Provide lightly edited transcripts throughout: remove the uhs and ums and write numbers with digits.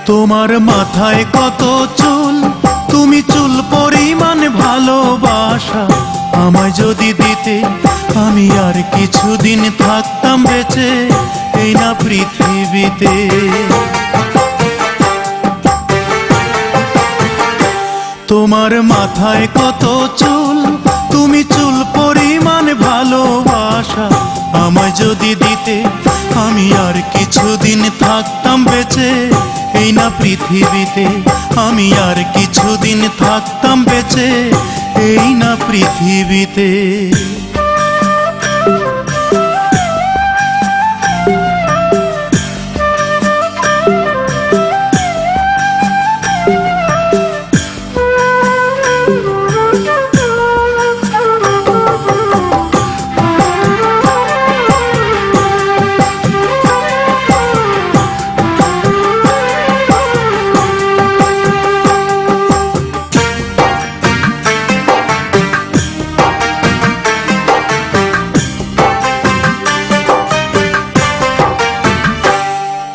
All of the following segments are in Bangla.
তোমার মাথায় কত চুল, তুমি চুল পরিমাণ ভালোবাসা আমায় যদি দিতে, আমি আর কিছুদিন থাকতাম বেঁচে এই না পৃথিবীতে। তোমার মাথায় কত চুল, তুমি চুল পরিমাণ ভালোবাসা আমায় যদি দিতে, আমি আর কিছুদিন থাকতাম বেঁচে এই না পৃথিবীতে। আমি আর কিছুদিন থাকতাম বেঁচে এই না পৃথিবীতে।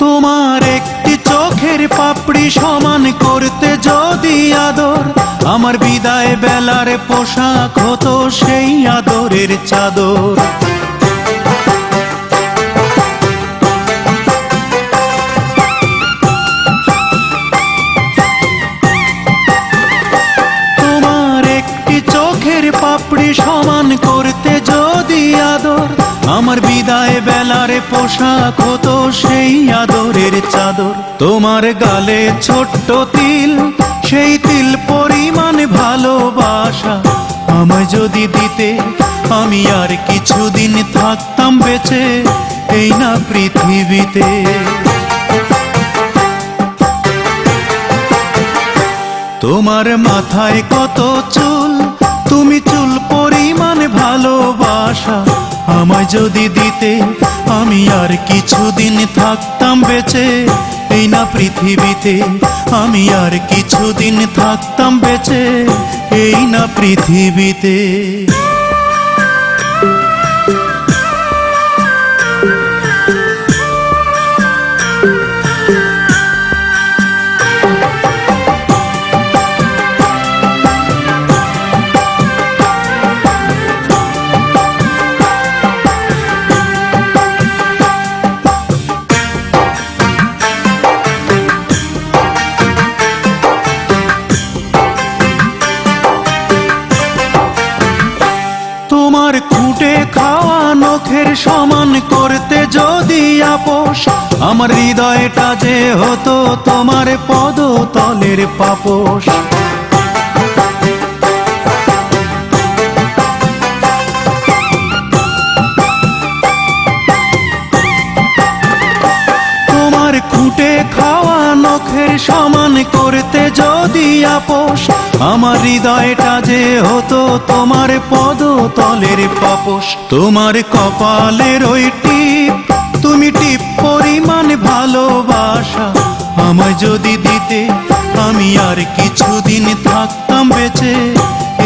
তোমার একটি চোখের পাপড়ি সমান করতে যদি আদর, আমার বিদায় বেলার পোশাক হতো সেই আদরের চাদর। তোমার একটি চোখের পাপড়ি সমান করতে যদি আদর, আমার বিদায় বেলার পোশাক হতো সেই আদরের চাদর। তোমার গালে ছোট্ট তিল, সেই তিল পরিমাণ ভালোবাসা আমায় যদি দিতে, আমি আর কিছুদিন থাকতাম বেঁচে এই না পৃথিবীতে। তোমার মাথায় কত চুল, তুমি চুল পরিমাণ ভালোবাসা আমায় যদি দিতে, আমি আর কিছুদিন থাকতাম বেঁচে এই না পৃথিবীতে। আমি আর কিছুদিন থাকতাম বেঁচে এই না পৃথিবীতে। তোমার খুঁটে খাওয়া নখের সমান করতে যদি আপোষ, আমার হৃদয়টা যে হতো তোমার পদতলের পাপোশ। তোমার খুঁটে খাওয়া নখের সমান করতে যদি আপোষ, আমার হৃদয়টা যে হতো তোমার পদতলের পাপোশ। তোমার কপালের ওই টিপ, তুমি টিপ পরিমাণ ভালোবাসা আমায় যদি দিতে, আমি আর কিছুদিন থাকতাম বেঁচে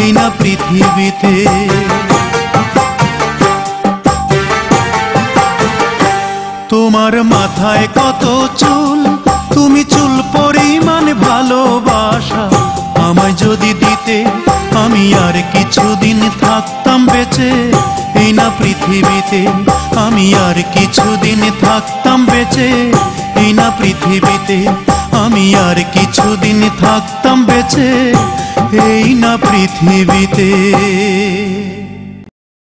এই না পৃথিবীতে। তোমার মাথায় কত চুল, তুমি চুল পরিমাণ ভালোবাসা আমায় যদি দিতে, আমি আর কিছুদিন থাকতাম বেঁচে এই না পৃথিবীতে। আমি আর কিছুদিন থাকতাম বেঁচে এই না পৃথিবীতে। আমি আর কিছুদিন থাকতাম বেঁচে এই না পৃথিবীতে।